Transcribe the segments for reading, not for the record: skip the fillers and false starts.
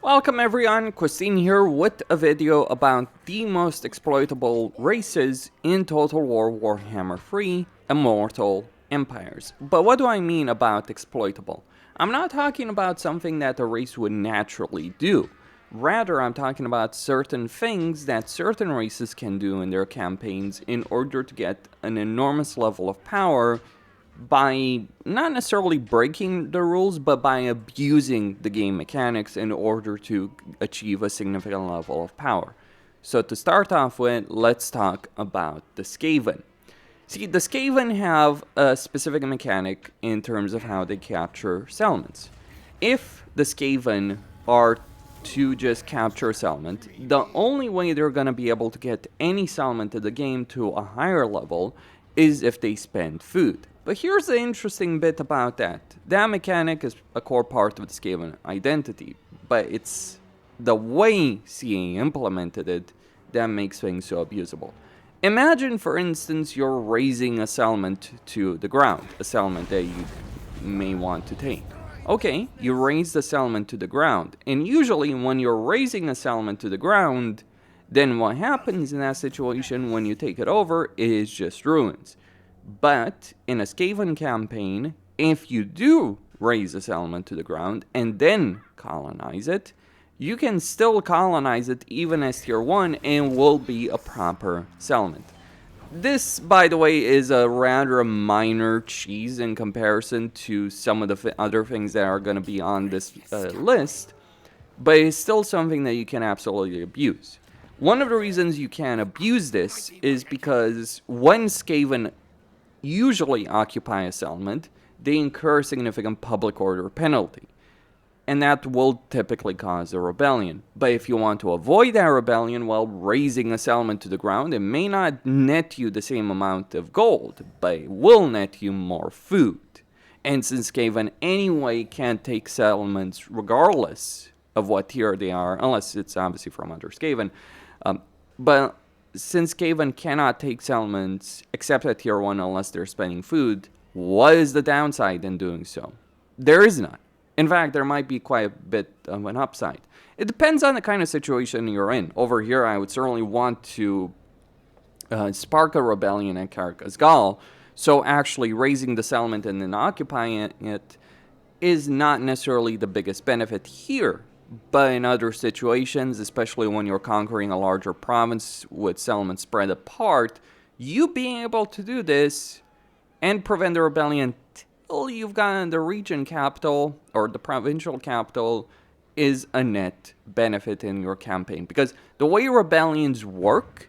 Welcome everyone, Christine here with a video about the most exploitable races in Total War Warhammer 3, Immortal Empires. But what do I mean about exploitable? I'm not talking about something that a race would naturally do. Rather, I'm talking about certain things that certain races can do in their campaigns in order to get an enormous level of power by not necessarily breaking the rules, but by abusing the game mechanics in order to achieve a significant level of power. So to start off with, let's talk about the Skaven. See, the Skaven have a specific mechanic in terms of how they capture settlements. If the Skaven are to just capture a settlement, the only way they're going to be able to get any settlement of the game to a higher level is if they spend food. But here's the interesting bit about that. That mechanic is a core part of the Skaven identity, but it's the way CA implemented it that makes things so abusable. Imagine, for instance, you're raising a settlement to the ground, a settlement that you may want to take. Okay, you raise the settlement to the ground, and usually when you're raising a settlement to the ground, then what happens in that situation when you take it over is just ruins. But in a Skaven campaign, if you do raise a settlement to the ground and then colonize it, you can still colonize it even as tier 1 and will be a proper settlement. This, by the way, is a rather minor cheese in comparison to some of the other things that are going to be on this list, but it's still something that you can absolutely abuse. One of the reasons you can abuse this is because when Skaven usually occupy a settlement, they incur significant public order penalty, and that will typically cause a rebellion. But if you want to avoid that rebellion while raising a settlement to the ground, it may not net you the same amount of gold, but it will net you more food. And since Skaven anyway can't take settlements regardless of what tier they are, unless it's obviously from under Skaven, but since Skaven cannot take settlements except at tier 1 unless they're spending food, what is the downside in doing so? There is none. In fact, there might be quite a bit of an upside. It depends on the kind of situation you're in. Over here, I would certainly want to spark a rebellion at Karkasgal, so actually raising the settlement and then occupying it is not necessarily the biggest benefit here. But in other situations, especially when you're conquering a larger province with settlements spread apart, you being able to do this and prevent the rebellion till you've gotten the region capital or the provincial capital is a net benefit in your campaign. Because the way rebellions work,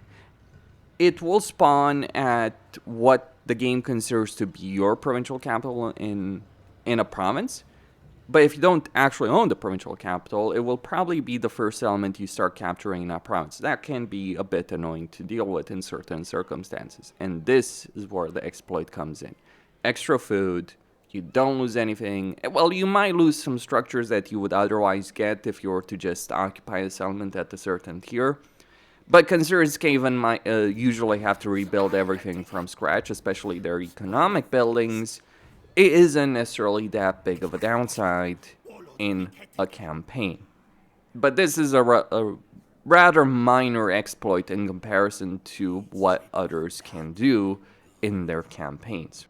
it will spawn at what the game considers to be your provincial capital in a province. But if you don't actually own the provincial capital, it will probably be the first settlement you start capturing in that province. That can be a bit annoying to deal with in certain circumstances. And this is where the exploit comes in. Extra food, you don't lose anything. Well, you might lose some structures that you would otherwise get if you were to just occupy a settlement at a certain tier. But consider Skaven might usually have to rebuild everything from scratch, especially their economic buildings. It isn't necessarily that big of a downside in a campaign. But this is a rather minor exploit in comparison to what others can do in their campaigns.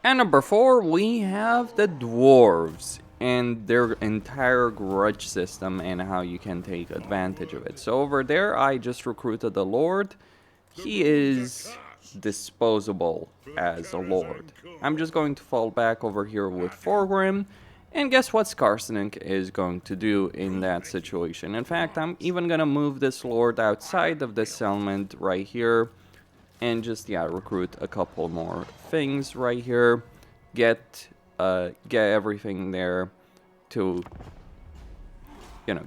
And number 4, we have the dwarves and their entire grudge system and how you can take advantage of it. So over there, I just recruited the Lord. He is disposable as a lord. I'm just going to fall back over here with Forgrim, and guess what Skarsnik is going to do in that situation. In fact, I'm even gonna move this lord outside of this settlement right here and just recruit a couple more things right here, get everything there to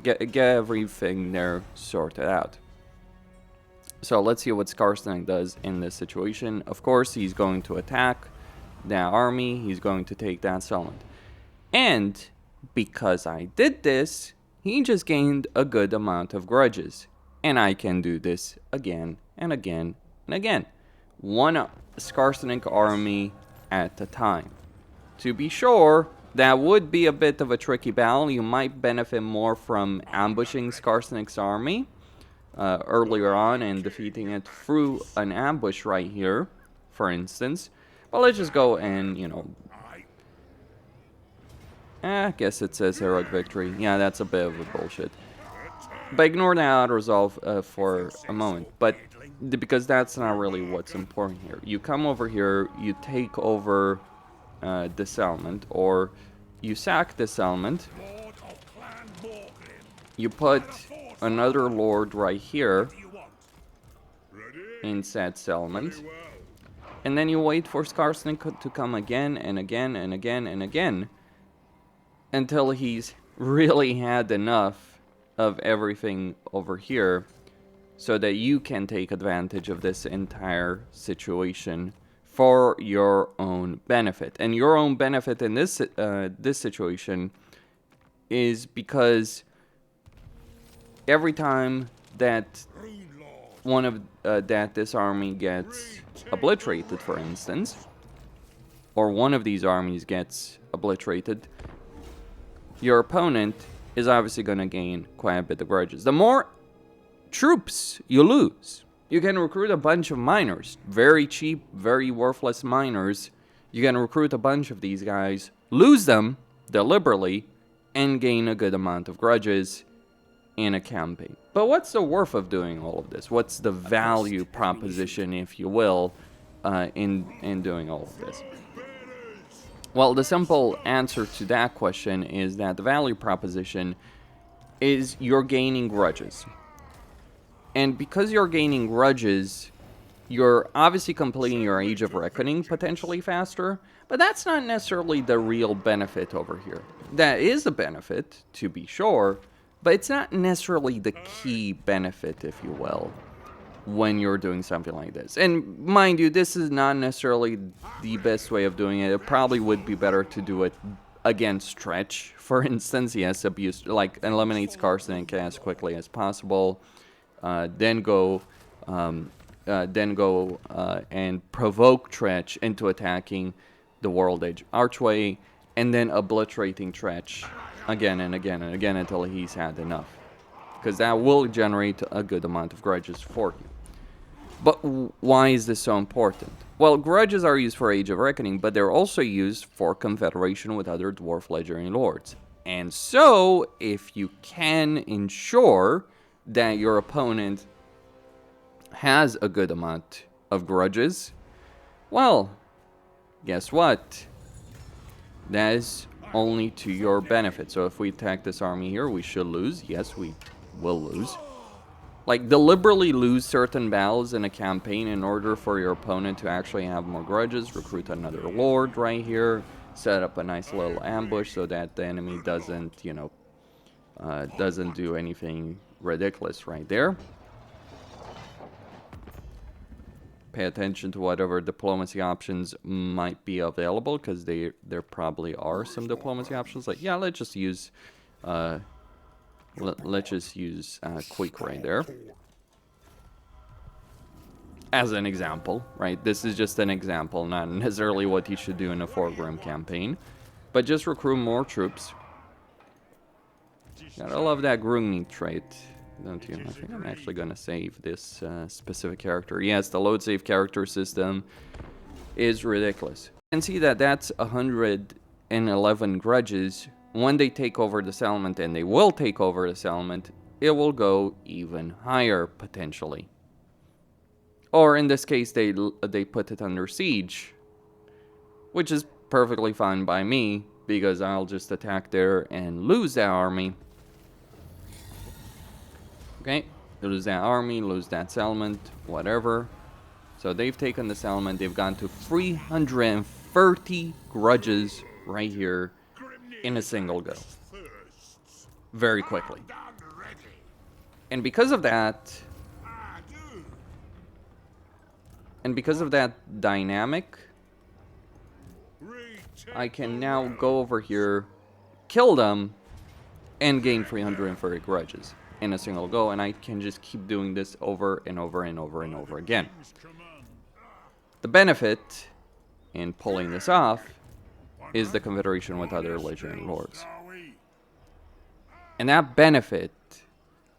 get everything there sorted out. So let's see what Skarsnik does in this situation. Of course, he's going to attack that army. He's going to take that settlement. And because I did this, he just gained a good amount of grudges. And I can do this again and again and again. One Skarsnik army at a time. To be sure, That would be a bit of a tricky battle. You might benefit more from ambushing Skarsnik's army earlier on and defeating it through an ambush right here, for instance. But let's just go and, you know... I guess it says heroic victory. Yeah, that's a bit of a bullshit. But ignore that auto-resolve for a moment. But because that's not really what's important here. You come over here, you take over the settlement, or you sack the settlement. You put another lord right here in said settlement. And then you wait for Skarsnik to come again and again and again and again. Until he's really had enough of everything over here so that you can take advantage of this entire situation for your own benefit. And your own benefit in this this situation is because every time that one of that this army gets obliterated, for instance, or one of these armies gets obliterated, your opponent is obviously going to gain quite a bit of grudges. The more troops you lose, you can recruit a bunch of miners. Very cheap, very worthless miners. You can recruit a bunch of these guys, lose them deliberately, and gain a good amount of grudges in a campaign. But what's the worth of doing all of this? What's the value proposition, if you will, in doing all of this? Well, the simple answer to that question is that the value proposition is you're gaining grudges. And because you're gaining grudges, you're obviously completing your Age of Reckoning potentially faster, but that's not necessarily the real benefit over here. That is a benefit, to be sure, but it's not necessarily the key benefit, if you will, when you're doing something like this. And mind you, this is not necessarily the best way of doing it. It probably would be better to do it against Stretch, for instance. Yes, abuse, like eliminate Skarsnik as quickly as possible, then go and provoke Tretch into attacking the World Edge Archway, and then obliterating Tretch again and again and again until he's had enough, because that will generate a good amount of grudges for you. But why is this so important? Well, grudges are used for Age of Reckoning, but they're also used for confederation with other Dwarf Legendary Lords. And so, if you can ensure that your opponent has a good amount of grudges, well, guess what? That is only to your benefit. So if we attack this army here, we should lose. Yes, we will lose. Like, deliberately lose certain battles in a campaign in order for your opponent to actually have more grudges. Recruit another lord right here. Set up a nice little ambush so that the enemy doesn't, you know, doesn't do anything ridiculous right there. Pay attention to whatever diplomacy options might be available, because there probably are some diplomacy options. Like, yeah, let's just use Quick right there as an example, right? This is just an example, not necessarily what you should do in a 4-grim campaign, but just recruit more troops. Gotta love that Grungni trait, don't you? I think I'm actually gonna save this specific character. Yes, the load save character system is ridiculous. You can see that that's 111 grudges. When they take over the settlement, and they will take over the settlement, it will go even higher, potentially. Or in this case, they put it under siege, which is perfectly fine by me, because I'll just attack there and lose that army. Okay, lose that army, lose that settlement, whatever. So they've taken the settlement, they've gone to 330 grudges right here in a single go. Very quickly. And because of that, dynamic, I can now go over here, kill them, and gain 330 grudges in a single go, and I can just keep doing this over and over and over and over again. The benefit in pulling this off is the confederation with other legendary lords. And that benefit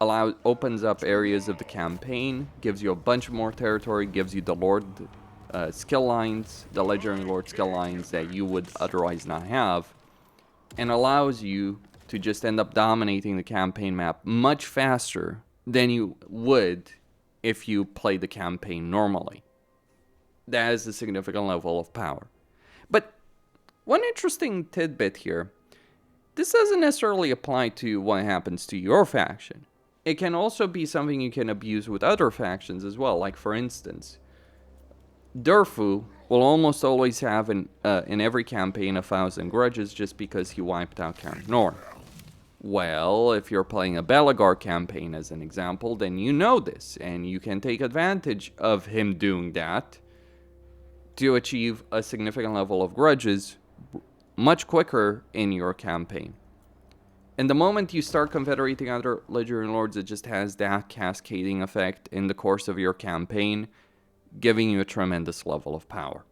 opens up areas of the campaign, gives you a bunch more territory, gives you the lord skill lines, the legendary lord skill lines that you would otherwise not have, and allows you to just end up dominating the campaign map much faster than you would if you play the campaign normally. That is a significant level of power. But one interesting tidbit here, this doesn't necessarily apply to what happens to your faction. It can also be something you can abuse with other factions as well. Like, for instance, Durfu will almost always have in every campaign 1,000 grudges just because he wiped out Count Norn. Well, if you're playing a Belegar campaign as an example, then you know this, and you can take advantage of him doing that to achieve a significant level of grudges much quicker in your campaign. And the moment you start confederating other legendary lords, it just has that cascading effect in the course of your campaign, giving you a tremendous level of power.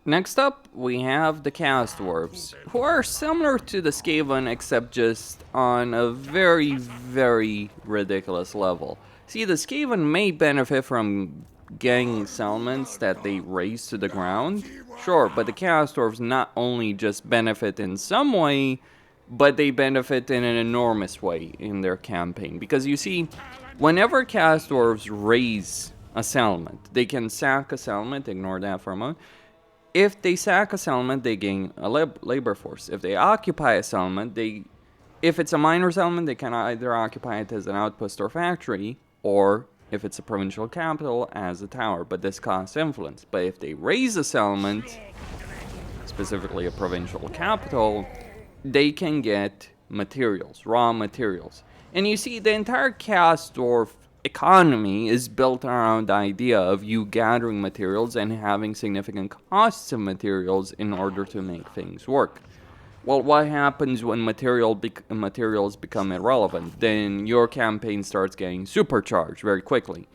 Next up, we have the Chaos Dwarves, who are similar to the Skaven, except just on a very, very ridiculous level. See, the Skaven may benefit from getting settlements that they raise to the ground, sure, but the Chaos Dwarves not only just benefit in some way, but they benefit in an enormous way in their campaign. Because you see, whenever Chaos Dwarves raise a settlement, they can sack a settlement, ignore that for a moment. If they sack a settlement, they gain a labor force. If they occupy a settlement, if it's a minor settlement, they can either occupy it as an outpost or factory, or if it's a provincial capital, as a tower, but this costs influence. But if they raise a settlement, specifically a provincial capital, they can get materials, raw materials. And you see, the entire Chaos Dwarf economy is built around the idea of you gathering materials and having significant costs of materials in order to make things work. Well, what happens when materials become irrelevant? Then your campaign starts getting supercharged very quickly.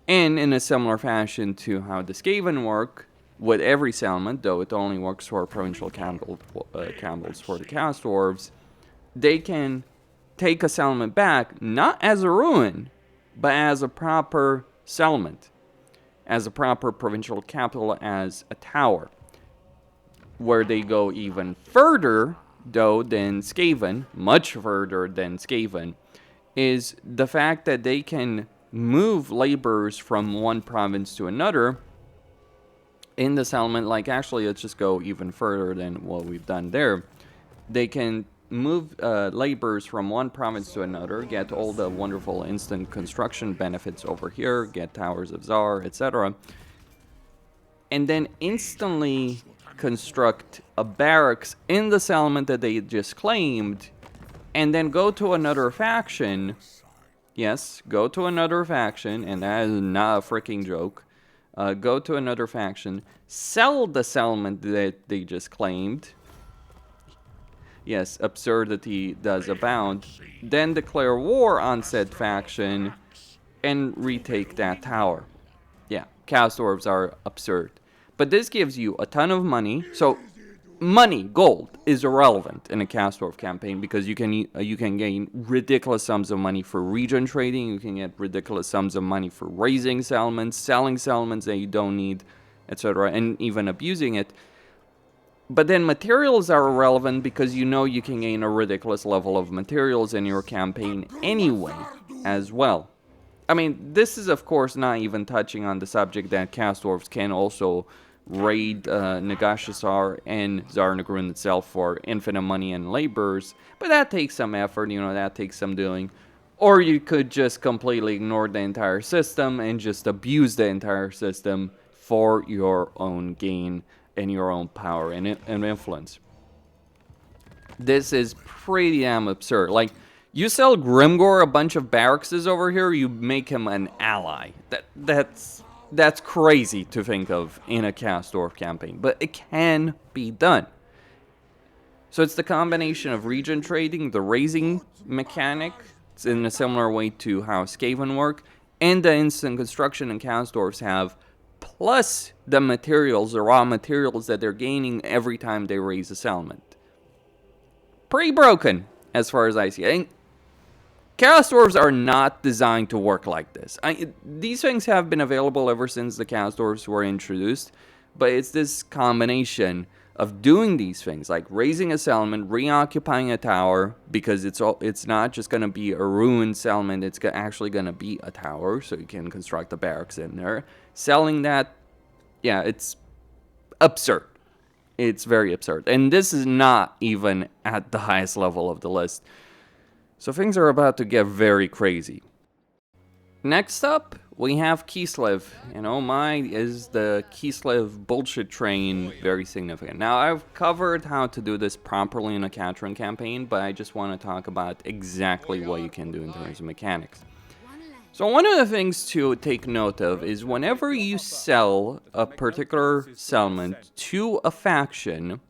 And in a similar fashion to how the Skaven work, with every settlement, though it only works for provincial capitals for the Chaos Dwarves, they can take a settlement back, not as a ruin, but as a proper settlement, as a proper provincial capital, as a tower. Where they go even further, though, than Skaven, much further than Skaven, is the fact that they can move laborers from one province to another in the settlement. Like, actually, let's just go even further than what we've done there. They can move laborers from one province to another, get all the wonderful instant construction benefits over here, get Towers of Czar, etc., and then instantly construct a barracks in the settlement that they just claimed, and then go to another faction. Yes, go to another faction, and that is not a freaking joke. Go to another faction, sell the settlement that they just claimed. Yes, absurdity does abound. Then declare war on said faction and retake that tower. Yeah, Chaos Dwarves are absurd. But this gives you a ton of money. So money, gold, is irrelevant in a Chaos Dwarf campaign because you can gain ridiculous sums of money for region trading. You can get ridiculous sums of money for raising settlements, selling settlements that you don't need, etc., and even abusing it. But then materials are irrelevant because you know you can gain a ridiculous level of materials in your campaign anyway, as well. I mean, this is of course not even touching on the subject that Chaos Dwarves can also raid Nagashasar and Zarnagrun itself for infinite money and laborers, but that takes some effort, that takes some doing. Or you could just completely ignore the entire system and just abuse the entire system for your own gain and your own power and influence. This is pretty damn absurd. Like, you sell Grimgor a bunch of barracks over here, you make him an ally. That's crazy to think of in a Chaos Dwarf campaign, but it can be done. So it's the combination of region trading, the raising mechanic, it's in a similar way to how Skaven work, and the instant construction and Chaos Dwarfs have, plus the materials, the raw materials that they're gaining every time they raise a settlement. Pretty broken, as far as I see. And Chaos Dwarves are not designed to work like this. These things have been available ever since the Chaos Dwarves were introduced, but it's this combination of doing these things, like raising a settlement, reoccupying a tower, because it's not just going to be a ruined settlement, it's actually going to be a tower, so you can construct the barracks in there. Selling that, yeah, it's absurd. It's very absurd. And this is not even at the highest level of the list. So things are about to get very crazy. Next up, we have Kislev. And oh my, is the Kislev bullshit train very significant. Now, I've covered how to do this properly in a Catron campaign, but I just want to talk about exactly what you can do in terms of mechanics. So one of the things to take note of is whenever you sell a particular settlement to a faction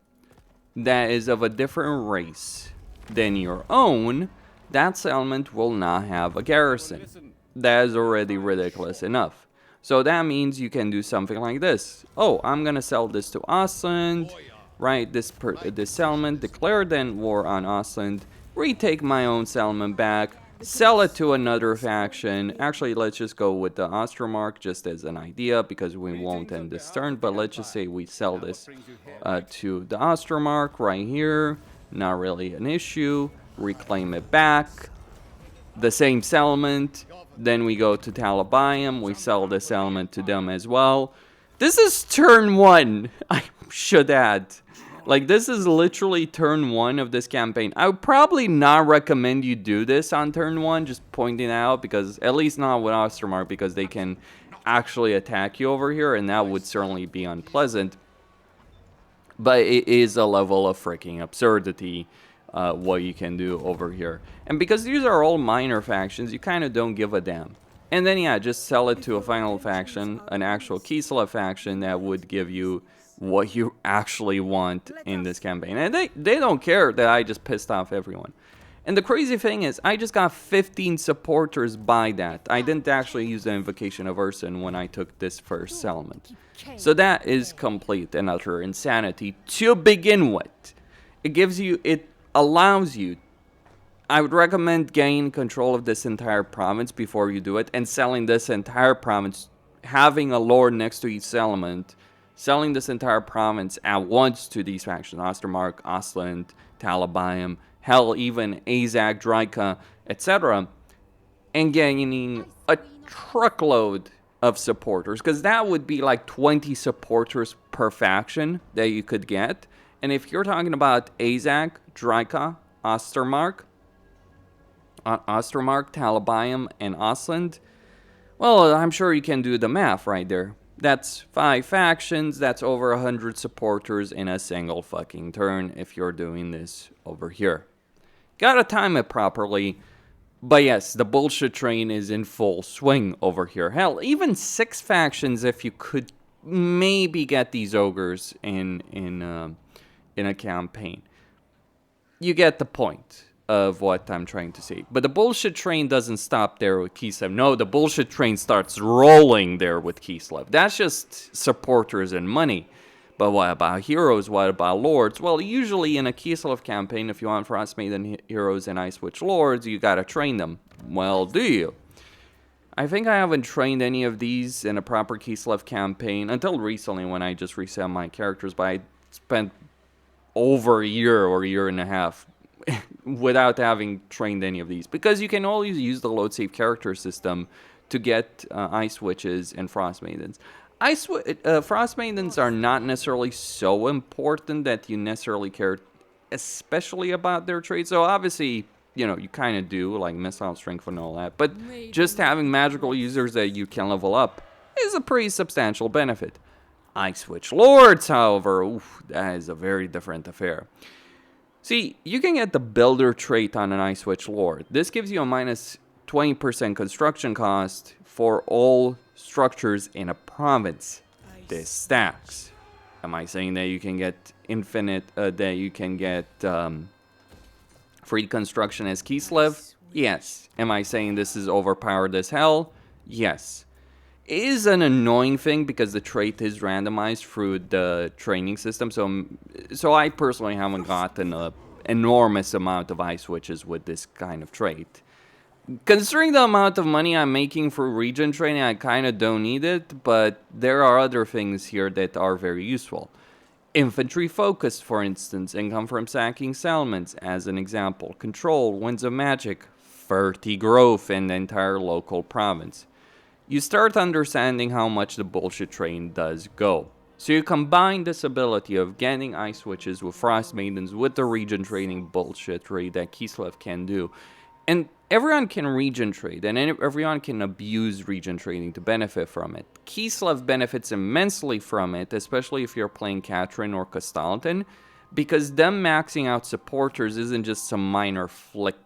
that is of a different race than your own, that settlement will not have a garrison. That is already ridiculous enough. So that means you can do something like this. Oh, I'm gonna sell this to Ostland, right? This settlement, declare then war on Ostland, retake my own settlement back, sell it to another faction. Actually, let's just go with the Ostermark just as an idea, because we won't end this turn, but let's just say we sell this to the Ostermark right here. Not really an issue. Reclaim it back. The same settlement. Then we go to Talabayam. We sell this settlement to them as well. This is turn 1, I should add. Like, this is literally turn 1 of this campaign. I would probably not recommend you do this on turn 1, just pointing out, because at least not with Ostermark, because they can actually attack you over here, and that would certainly be unpleasant. But it is a level of freaking absurdity, what you can do over here. And because these are all minor factions, you kind of don't give a damn. And then, yeah, just sell it to a final faction, an actual Kislev faction that would give you what you actually want in this campaign. And they don't care that I just pissed off everyone. And the crazy thing is, I just got 15 supporters by that. I didn't actually use the Invocation of Ursun when I took this first settlement. So that is complete and utter insanity to begin with. It allows you, I would recommend gaining control of this entire province before you do it, and selling this entire province, having a lord next to each settlement, selling this entire province at once to these factions, Ostermark, Ostland, Talabayam, hell, even Azak, Draika, etc., and gaining a truckload of supporters, because that would be like 20 supporters per faction that you could get. And if you're talking about Azak, Draika, Ostermark, Talabayam, and Ostland, well, I'm sure you can do the math right there. That's 5 factions, that's over 100 supporters in a single fucking turn if you're doing this over here. Gotta time it properly. But yes, the bullshit train is in full swing over here. Hell, even 6 factions if you could maybe get these ogres in a campaign. You get the point of what I'm trying to say. But the bullshit train doesn't stop there with Kislev. No, the bullshit train starts rolling there with Kislev. That's just supporters and money. But what about heroes? What about lords? Well, usually in a Kislev campaign, if you want Frostmaiden heroes and Ice Witch lords, you gotta train them. Well, do you? I think I haven't trained any of these in a proper Kislev campaign until recently when I just reset my characters, but I spent over a year or a year and a half without having trained any of these. Because you can always use the load save character system to get Ice Witches and Frost Maidens. Frost Maidens are not necessarily so important that you necessarily care especially about their traits. So obviously, you know, you kind of do, like missile strength and all that. But just having magical users that you can level up is a pretty substantial benefit. Ice Witch Lords, however, oof, that is a very different affair. See, you can get the Builder trait on an Ice Witch Lord. This gives you a minus 20% construction cost for all structures in a province. This stacks. Am I saying that you can get free construction as Kislev? Yes. Am I saying this is overpowered as hell? Yes. is an annoying thing because the trait is randomized through the training system. So I personally haven't gotten an enormous amount of eye switches with this kind of trait. Considering the amount of money I'm making for region training, I kind of don't need it, but there are other things here that are very useful. Infantry focus, for instance, income from sacking settlements, as an example. Control, winds of magic, 30 growth in the entire local province. You start understanding how much the bullshit train does go. So you combine this ability of getting ice switches with Frost Maidens with the region trading bullshit trade that Kislev can do. And everyone can region trade, and everyone can abuse region trading to benefit from it. Kislev benefits immensely from it, especially if you're playing Katrin or Kostalton, because them maxing out supporters isn't just some minor flick.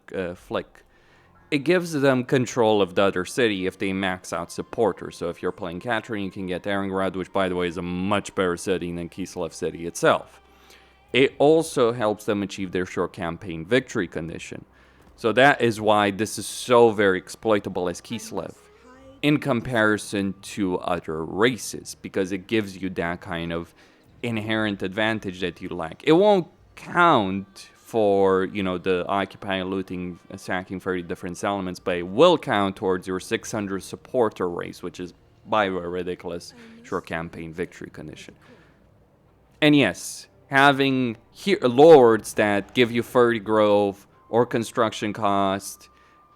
It gives them control of the other city if they max out supporters. So if you're playing Katrin, you can get Erengrad, which by the way is a much better city than Kislev city itself. It also helps them achieve their short campaign victory condition. So that is why this is so very exploitable as Kislev in comparison to other races, because it gives you that kind of inherent advantage that you lack. It won't count for, you know, the occupying, looting, sacking 30 different settlements, but it will count towards your 600 supporter race, which is by a ridiculous short campaign victory condition. And yes, having lords that give you 30 growth or construction cost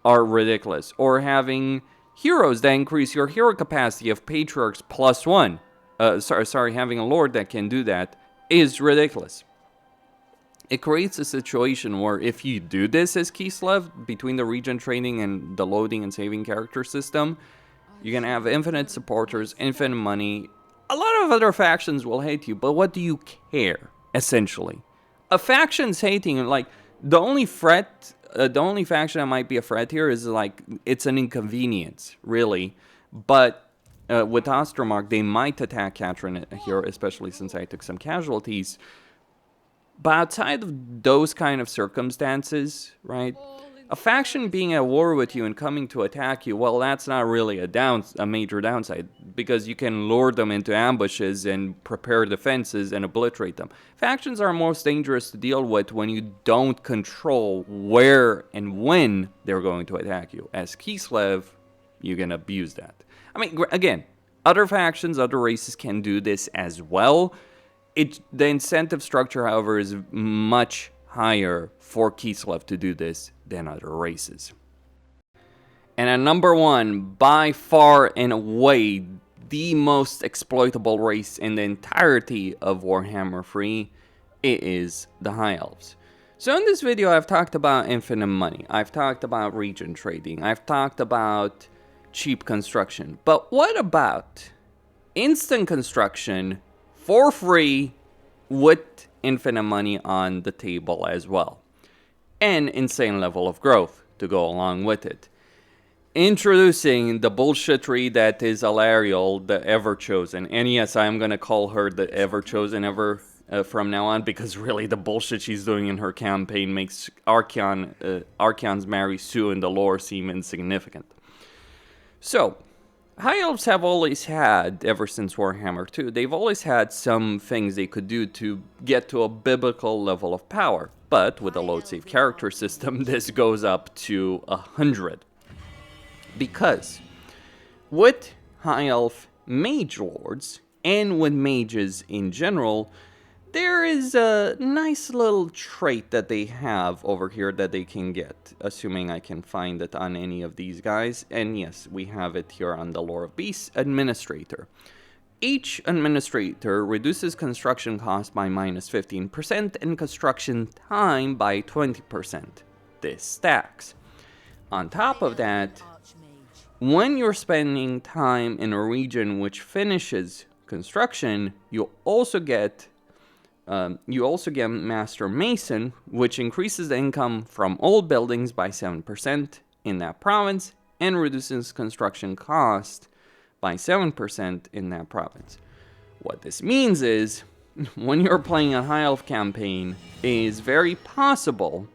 are ridiculous, or having heroes that increase your hero capacity of patriarchs +1. Having a lord that can do that is ridiculous. It creates a situation where if you do this as Kislev, between the region training and the loading and saving character system, you're gonna have infinite supporters, infinite money. A lot of other factions will hate you, but what do you care, essentially? A faction's hating, like, the only faction that might be a threat here is, like, it's an inconvenience, really. But with Ostermark, they might attack Katrin here, especially since I took some casualties. But outside of those kind of circumstances, right, a faction being at war with you and coming to attack you, well, that's not really a major downside, because you can lure them into ambushes and prepare defenses and obliterate them. Factions are most dangerous to deal with when you don't control where and when they're going to attack you. As Kislev, you can abuse that. I mean, again, other factions, other races can do this as well. The incentive structure, however, is much higher for Kislev to do this than other races. And at number 1, by far and away, the most exploitable race in the entirety of Warhammer 3, it is the High Elves. So in this video, I've talked about infinite money, I've talked about region trading, I've talked about cheap construction. But what about instant construction for free with infinite money on the table as well? And insane level of growth to go along with it. Introducing the bullshit tree that is Alariel, the Ever-Chosen. And yes, I'm going to call her the Ever-Chosen from now on, because really the bullshit she's doing in her campaign makes Archeon's marry Sue in the lore seem insignificant. So, High Elves have always had, ever since Warhammer 2, they've always had some things they could do to get to a biblical level of power. But with a load save character system, this goes up to 100. Because with High Elf Mage Lords, and with mages in general, there is a nice little trait that they have over here that they can get, assuming I can find it on any of these guys. And yes, we have it here on the Lore of Beasts, Administrator. Each Administrator reduces construction cost by -15% and construction time by 20%. This stacks. On top of that, when you're spending time in a region which finishes construction, you also get Master Mason, which increases the income from old buildings by 7% in that province and reduces construction cost by 7% in that province. What this means is, when you're playing a High Elf campaign, it is very possible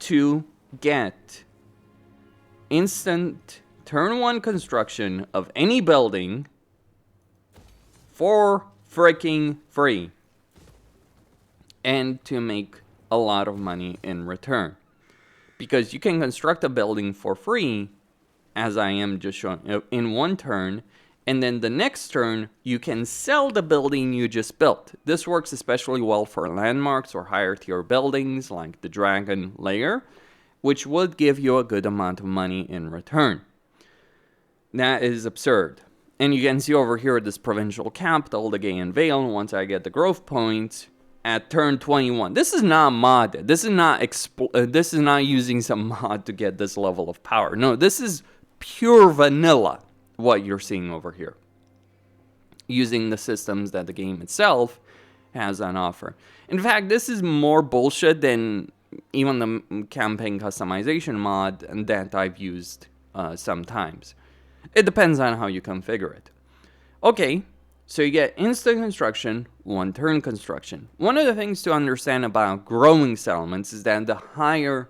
to get instant turn 1 construction of any building for freaking free. And to make a lot of money in return. Because you can construct a building for free, as I am just showing, in 1 turn, and then the next turn, you can sell the building you just built. This works especially well for landmarks or higher tier buildings, like the Dragon Lair, which would give you a good amount of money in return. That is absurd. And you can see over here this provincial capital, the Gaian Vale, once I get the growth points, at turn 21. This is not modded. This is not using some mod to get this level of power. No, this is pure vanilla, what you're seeing over here, using the systems that the game itself has on offer. In fact, this is more bullshit than even the campaign customization mod that I've used sometimes. It depends on how you configure it. Okay, so you get instant construction, 1 turn construction. One of the things to understand about growing settlements is that the higher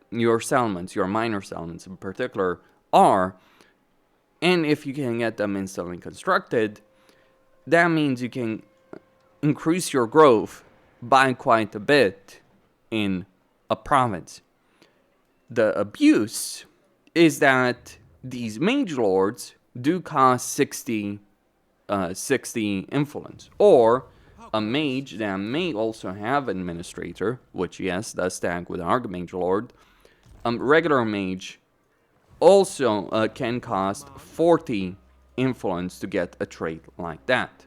your settlements, your minor settlements in particular, are, and if you can get them instantly constructed, that means you can increase your growth by quite a bit in a province. The abuse is that these mage lords do cost 60 influence, or a mage that may also have administrator, which yes does stack with Archmage Lord. Regular mage also can cost 40 influence to get a trait like that.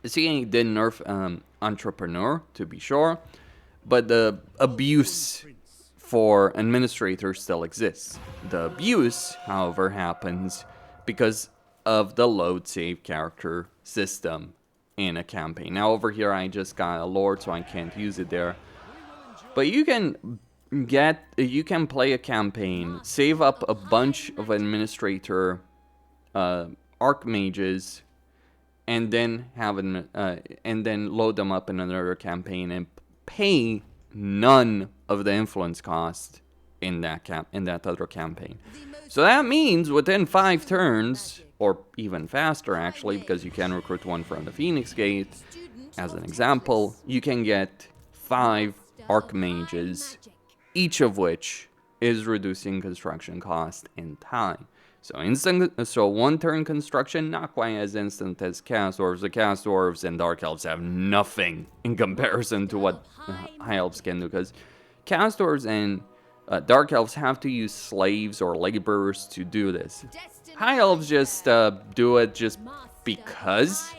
See, did nerf entrepreneur, to be sure, but the abuse for administrators still exists. The abuse, however, happens because of the load save character system in a campaign. Now over here I just got a lord, so I can't use it there. But you can play a campaign, save up a bunch of administrator archmages, and then load them up in another campaign and pay none of the influence cost in that other campaign. So that means within 5 turns, or even faster actually, because you can recruit 1 from the Phoenix Gate, as an example, you can get 5 archmages, each of which is reducing construction cost in time. So 1 turn construction, not quite as instant as Cast Dwarves. The Cast Dwarves and Dark Elves have nothing in comparison to what High Elves can do, because Cast Dwarves and Dark Elves have to use slaves or laborers to do this. High Elves just do it just because.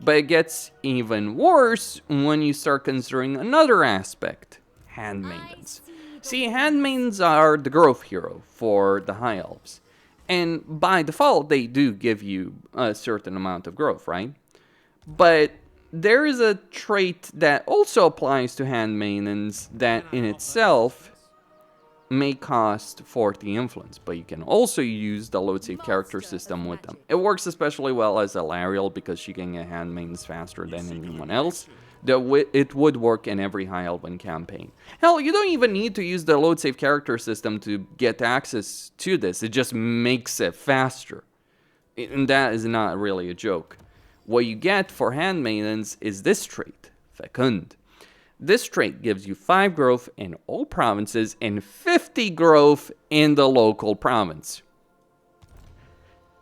But it gets even worse when you start considering another aspect, handmaidens. See, handmaidens are the growth hero for the High Elves. And by default, they do give you a certain amount of growth, right? But there is a trait that also applies to handmaidens that in itself may cost 40 influence, but you can also use the load save character system with them. It works especially well as a Lariel because she can get handmaidens faster than anyone else. It would work in every High Elven campaign. Hell, you don't even need to use the load save character system to get access to this. It just makes it faster. And that is not really a joke. What you get for handmaidens is this trait, Fecund. This trait gives you 5 growth in all provinces and 50 growth in the local province.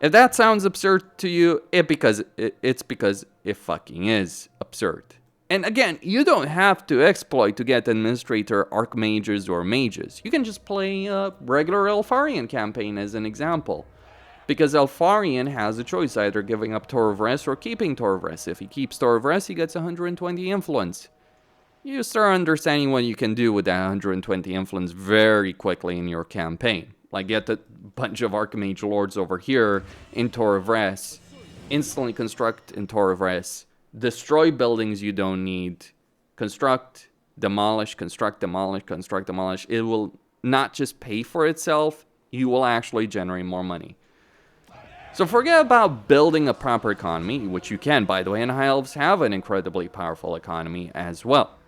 If that sounds absurd to you, it's because it fucking is absurd. And again, you don't have to exploit to get administrator, archmages, or mages. You can just play a regular Elfarian campaign as an example. Because Elfarian has a choice, either giving up Tor of Rest or keeping Tor of Rest. If he keeps Tor of Rest, he gets 120 influence. You start understanding what you can do with that 120 influence very quickly in your campaign. Like get a bunch of Archmage Lords over here in Tor of Rest, instantly construct in Tor of Rest, destroy buildings you don't need, construct, demolish, construct, demolish, construct, demolish. It will not just pay for itself, you will actually generate more money. So forget about building a proper economy, which you can, by the way, and High Elves have an incredibly powerful economy as well.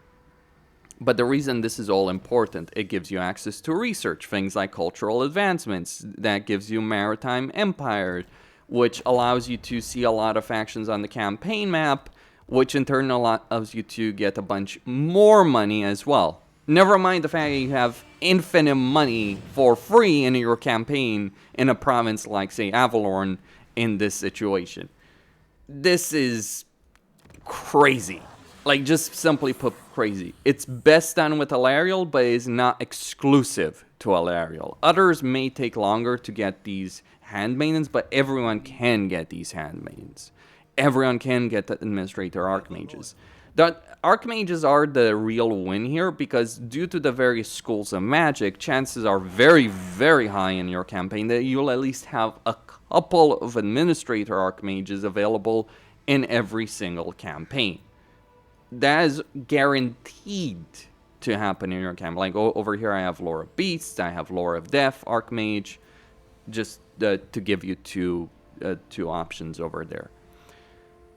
But the reason this is all important, it gives you access to research, things like cultural advancements, that gives you maritime empire, which allows you to see a lot of factions on the campaign map, which in turn allows you to get a bunch more money as well. Never mind the fact that you have infinite money for free in your campaign in a province like, say, Avalorn in this situation. This is crazy. Like, just simply put, crazy. It's best done with Alariel, but it's not exclusive to Alariel. Others may take longer to get these handmaidens, but everyone can get these handmaidens. Everyone can get the Administrator Archmages. The Archmages are the real win here, because due to the various schools of magic, chances are very, very high in your campaign that you'll at least have a couple of Administrator Archmages available in every single campaign. That is guaranteed to happen in your campaign. Like over here I have Lore of Beasts, I have Lore of Death, Archmage, just to give you two options over there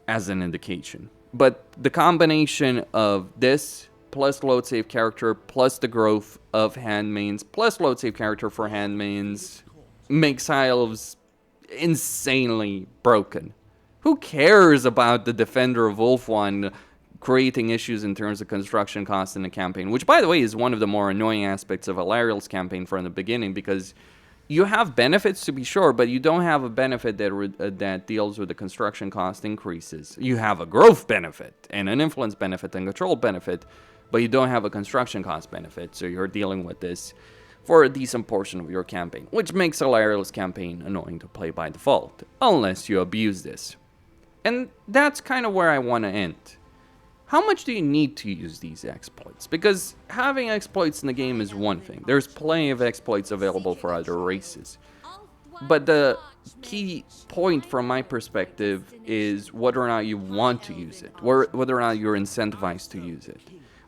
as an indication. But the combination of this, plus load save character, plus the growth of handmaids, plus load save character for handmaids, makes High Elves insanely broken. Who cares about the Defender of Ulthuan creating issues in terms of construction costs in the campaign, which, by the way, is one of the more annoying aspects of Alariel's campaign from the beginning, because you have benefits to be sure, but you don't have a benefit that deals with the construction cost increases. You have a growth benefit and an influence benefit and control benefit, but you don't have a construction cost benefit, so you're dealing with this for a decent portion of your campaign, which makes Alariel's campaign annoying to play by default, unless you abuse this. And that's kind of where I want to end. How much do you need to use these exploits? Because having exploits in the game is one thing. There's plenty of exploits available for other races. But the key point from my perspective is whether or not you want to use it, whether or not you're incentivized to use it.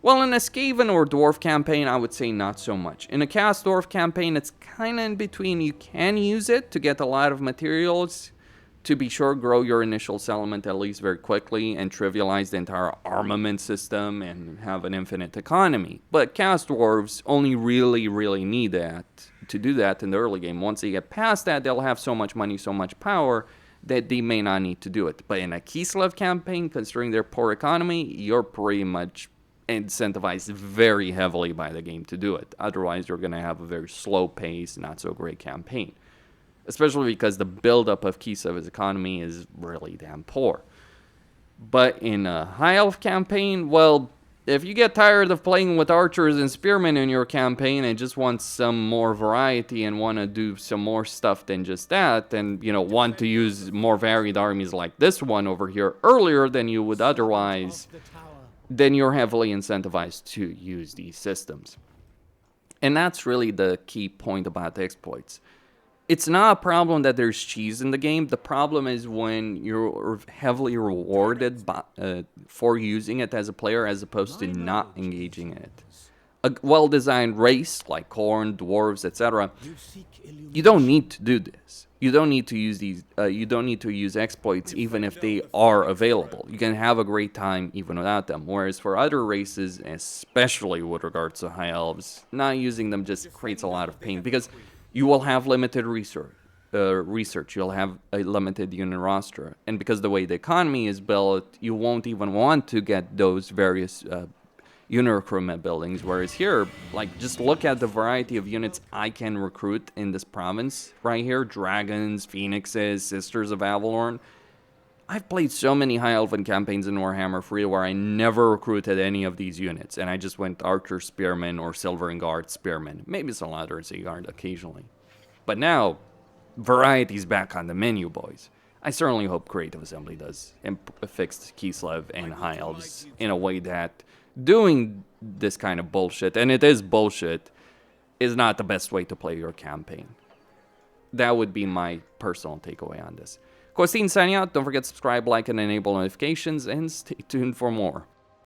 Well, in a Skaven or Dwarf campaign, I would say not so much. In a Chaos Dwarf campaign, it's kind of in between. You can use it to get a lot of materials, to be sure, grow your initial settlement at least very quickly and trivialize the entire armament system and have an infinite economy. But Chaos Dwarves only really need that to do that in the early game. Once they get past that, they'll have so much money, so much power that they may not need to do it. But in a Kislev campaign, considering their poor economy, you're pretty much incentivized very heavily by the game to do it. Otherwise, you're going to have a very slow pace, not so great campaign. Especially because the buildup of Kislev's economy is really damn poor. But in a High Elf campaign, well, if you get tired of playing with archers and spearmen in your campaign and just want some more variety and want to do some more stuff than just that, and, you know, want to use more varied armies like this one over here earlier than you would otherwise, then you're heavily incentivized to use these systems. And that's really the key point about the exploits. It's not a problem that there's cheese in the game. The problem is when you're heavily rewarded for using it as a player as opposed to not engaging in it. A well-designed race like Khorne, Dwarves, etc., you don't need to do this. You don't need to use these. You don't need to use exploits even if they are available. You can have a great time even without them. Whereas for other races, especially with regards to High Elves, not using them just creates a lot of pain, because you will have limited research. You'll have a limited unit roster. And because of the way the economy is built, you won't even want to get those various unit recruitment buildings. Whereas here, like, just look at the variety of units I can recruit in this province right here. Dragons, Phoenixes, Sisters of Avalorn. I've played so many High Elven campaigns in Warhammer 3 where I never recruited any of these units, and I just went Archer Spearmen or Silver and Guard Spearmen. Maybe some Ladder Guard occasionally. But now, variety's back on the menu, boys. I certainly hope Creative Assembly does fix Kislev and High Elves in a way that doing this kind of bullshit, and it is bullshit, is not the best way to play your campaign. That would be my personal takeaway on this. Kostin signing out. Don't forget to subscribe, like, and enable notifications, and stay tuned for more.